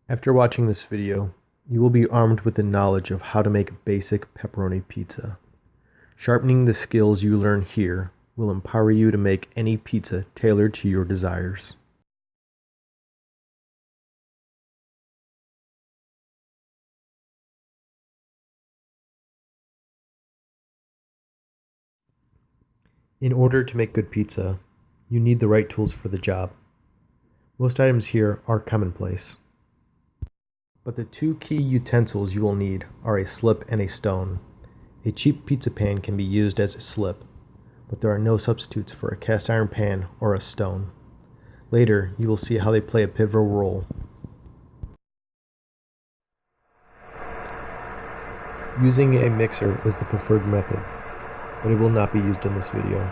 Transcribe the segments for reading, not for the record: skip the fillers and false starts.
After watching this video, you will be armed with the knowledge of how to make basic pepperoni pizza. Sharpening the skills you learn here will empower you to make any pizza tailored to your desires. In order to make good pizza, you need the right tools for the job. Most items here are commonplace. But the two key utensils you will need are a slip and a stone. A cheap pizza pan can be used as a slip, but there are no substitutes for a cast iron pan or a stone. Later, you will see how they play a pivotal role. Using a mixer is the preferred method, but it will not be used in this video.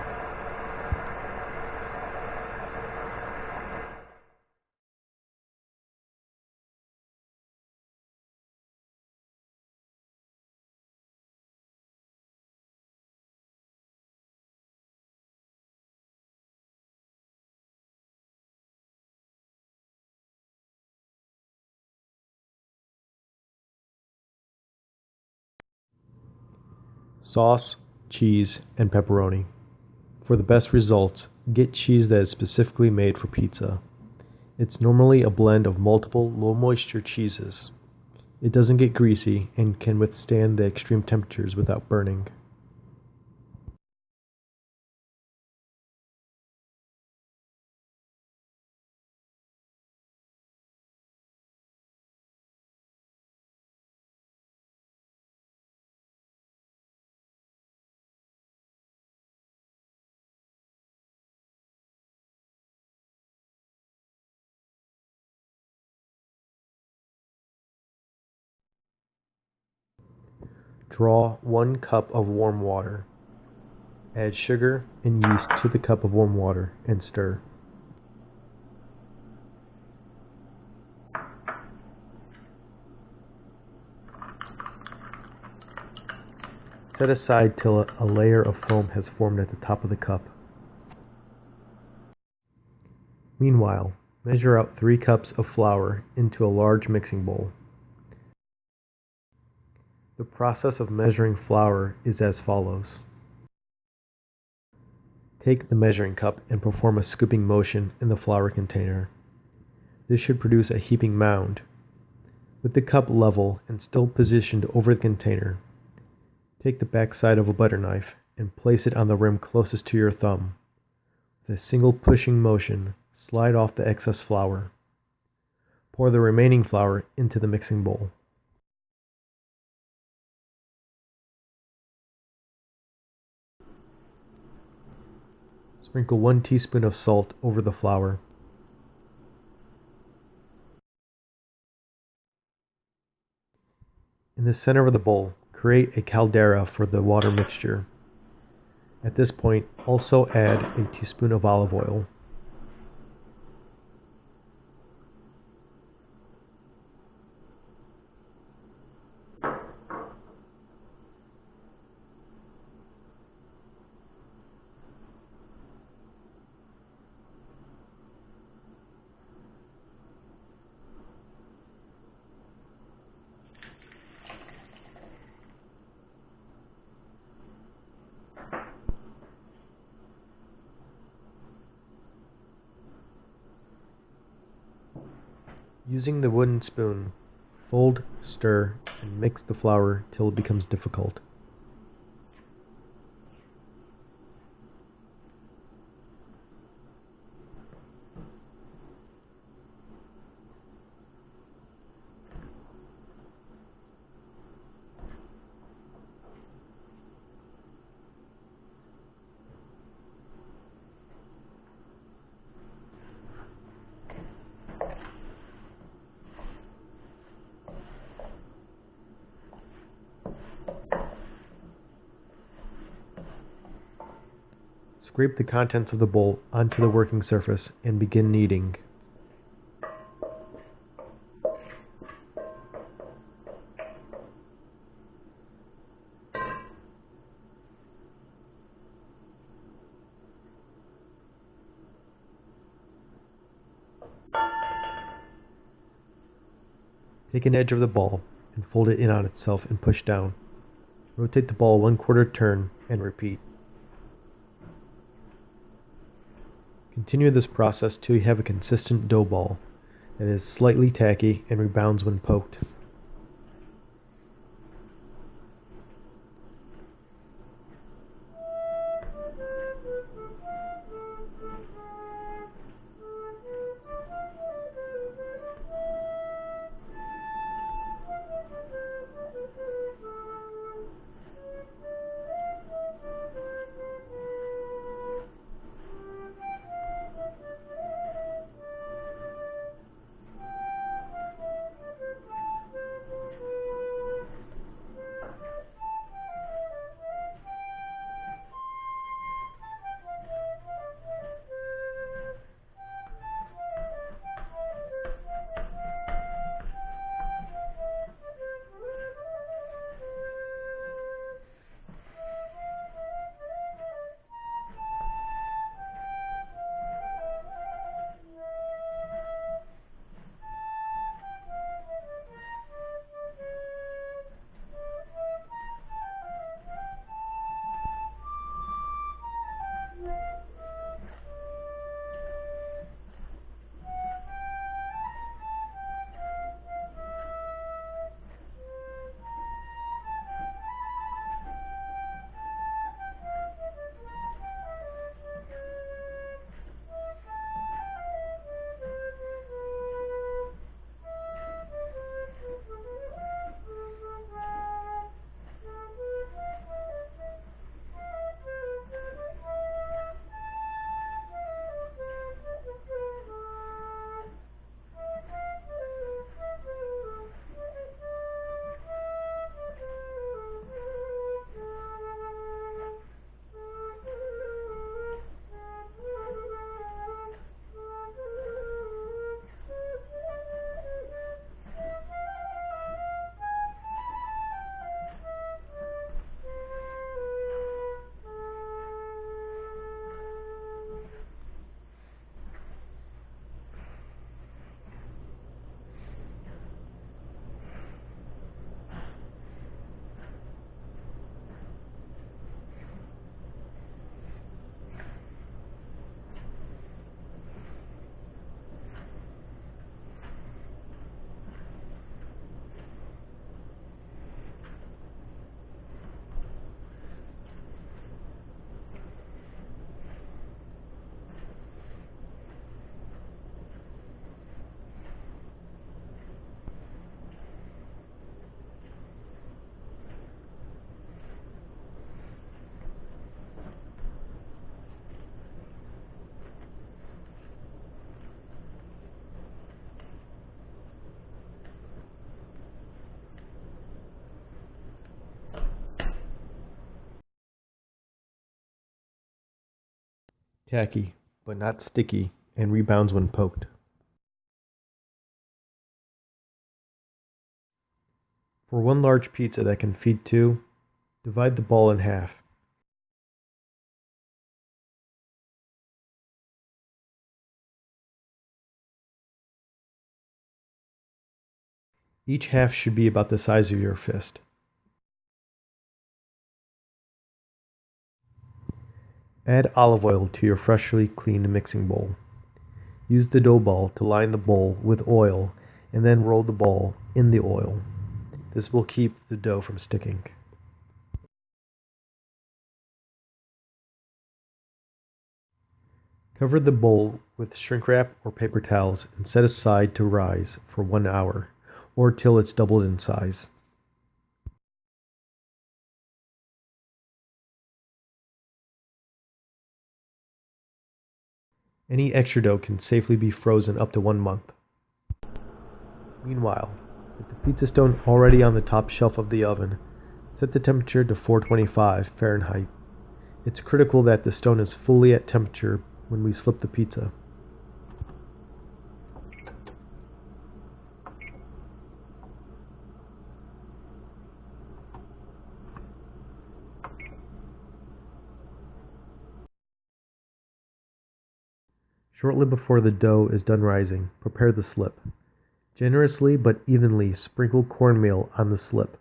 Sauce, cheese, and pepperoni. For the best results, get cheese that is specifically made for pizza. It's normally a blend of multiple low-moisture cheeses. It doesn't get greasy and can withstand the extreme temperatures without burning. Draw 1 cup of warm water. Add sugar and yeast to the cup of warm water and stir. Set aside till a layer of foam has formed at the top of the cup. Meanwhile, measure out 3 cups of flour into a large mixing bowl. The process of measuring flour is as follows. Take the measuring cup and perform a scooping motion in the flour container. This should produce a heaping mound. With the cup level and still positioned over the container, take the back side of a butter knife and place it on the rim closest to your thumb. With a single pushing motion, slide off the excess flour. Pour the remaining flour into the mixing bowl. Sprinkle 1 teaspoon of salt over the flour. In the center of the bowl, create a caldera for the water mixture. At this point, also add a teaspoon of olive oil. Using the wooden spoon, fold, stir, and mix the flour till it becomes difficult. Scrape the contents of the bowl onto the working surface and begin kneading. Take an edge of the ball and fold it in on itself and push down. Rotate the ball 1/4 turn and repeat. Continue this process till you have a consistent dough ball that is slightly tacky and rebounds when poked. Tacky, but not sticky, and rebounds when poked. For one large pizza that can feed two, divide the ball in half. Each half should be about the size of your fist. Add olive oil to your freshly cleaned mixing bowl. Use the dough ball to line the bowl with oil and then roll the ball in the oil. This will keep the dough from sticking. Cover the bowl with shrink wrap or paper towels and set aside to rise for 1 hour or till it's doubled in size. Any extra dough can safely be frozen up to 1 month. Meanwhile, with the pizza stone already on the top shelf of the oven, set the temperature to 425 Fahrenheit. It's critical that the stone is fully at temperature when we slip the pizza. Shortly before the dough is done rising, prepare the slip. Generously but evenly sprinkle cornmeal on the slip.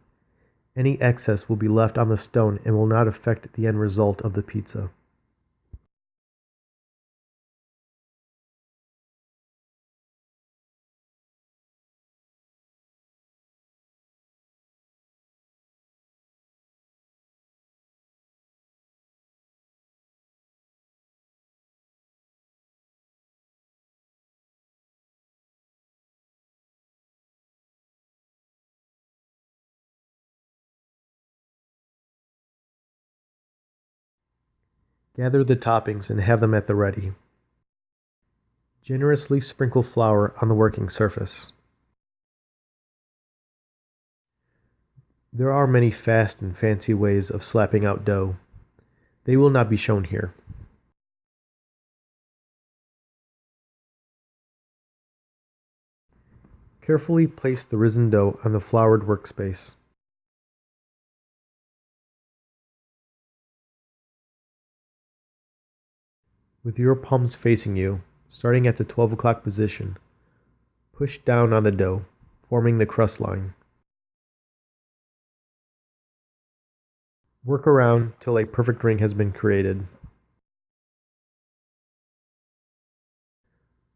Any excess will be left on the stone and will not affect the end result of the pizza. Gather the toppings and have them at the ready. Generously sprinkle flour on the working surface. There are many fast and fancy ways of slapping out dough. They will not be shown here. Carefully place the risen dough on the floured workspace. With your palms facing you, starting at the 12 o'clock position, push down on the dough, forming the crust line. Work around till a perfect ring has been created.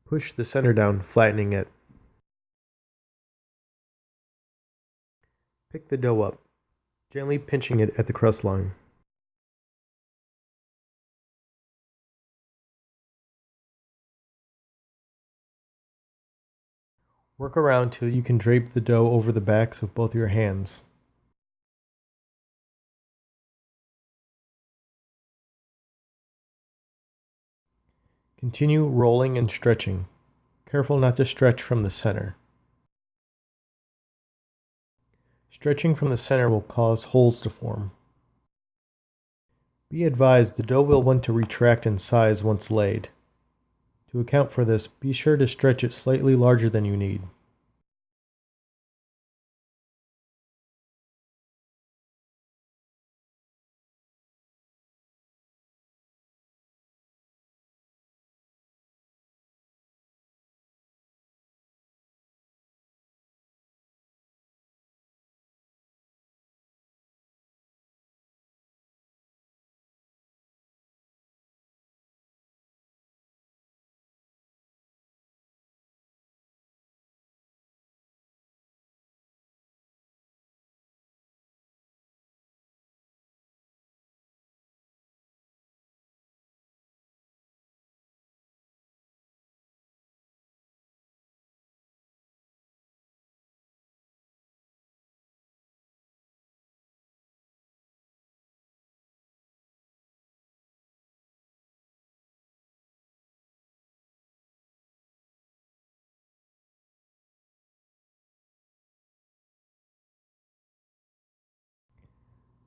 Push the center down, flattening it. Pick the dough up, gently pinching it at the crust line. Work around till you can drape the dough over the backs of both your hands. Continue rolling and stretching. Careful not to stretch from the center. Stretching from the center will cause holes to form. Be advised the dough will want to retract in size once laid. To account for this, be sure to stretch it slightly larger than you need.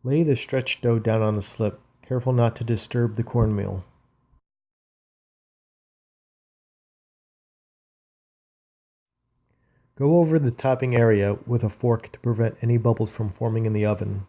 Lay the stretched dough down on the slip, careful not to disturb the cornmeal. Go over the topping area with a fork to prevent any bubbles from forming in the oven.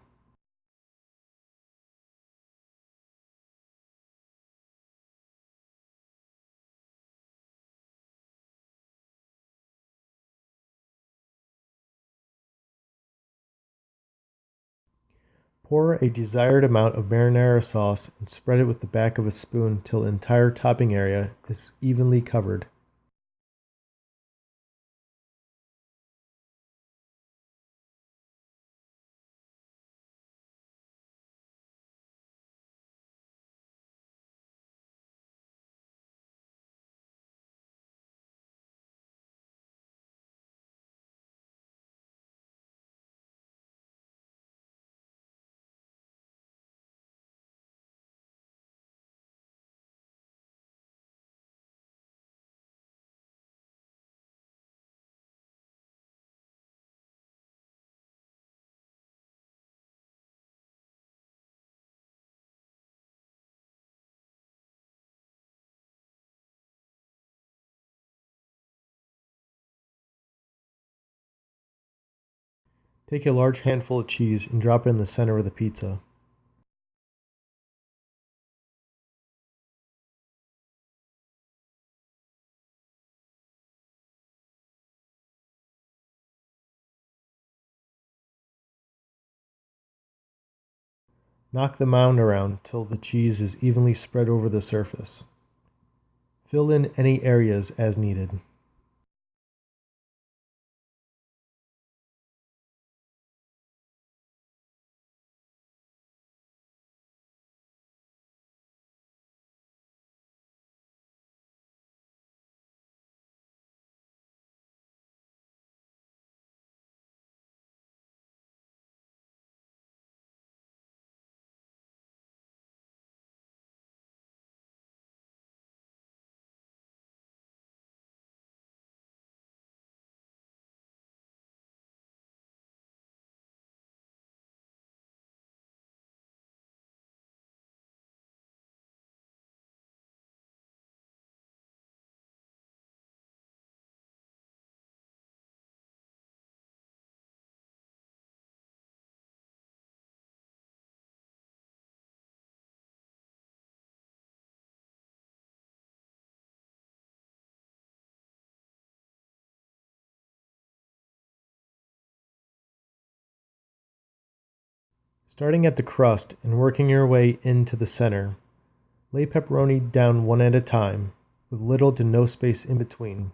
Pour a desired amount of marinara sauce and spread it with the back of a spoon till the entire topping area is evenly covered. Take a large handful of cheese and drop it in the center of the pizza. Knock the mound around till the cheese is evenly spread over the surface. Fill in any areas as needed. Starting at the crust and working your way into the center, lay pepperoni down one at a time, with little to no space in between.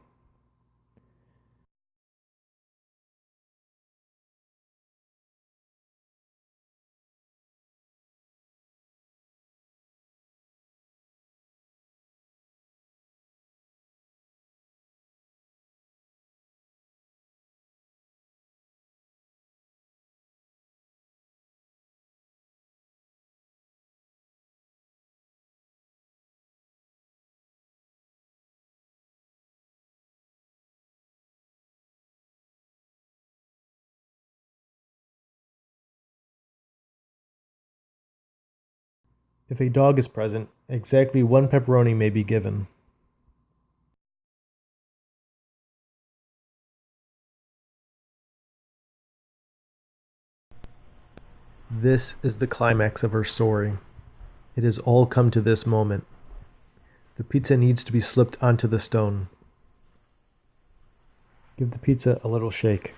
If a dog is present, exactly one pepperoni may be given. This is the climax of our story. It has all come to this moment. The pizza needs to be slipped onto the stone. Give the pizza a little shake.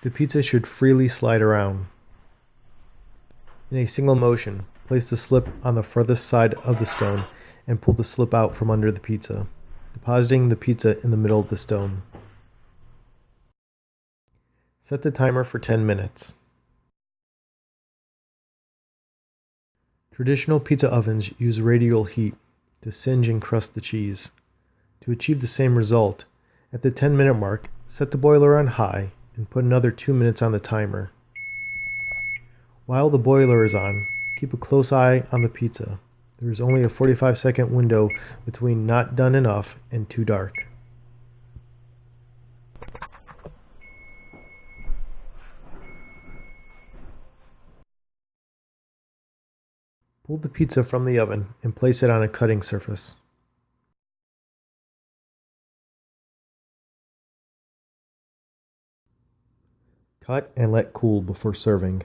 The pizza should freely slide around. In a single motion, place the slip on the furthest side of the stone and pull the slip out from under the pizza, depositing the pizza in the middle of the stone. Set the timer for 10 minutes. Traditional pizza ovens use radial heat to singe and crust the cheese. To achieve the same result, at the 10-minute mark, set the boiler on high and put another 2 minutes on the timer. While the boiler is on, keep a close eye on the pizza. There is only a 45-second window between not done enough and too dark. Pull the pizza from the oven and place it on a cutting surface. Cut and let cool before serving.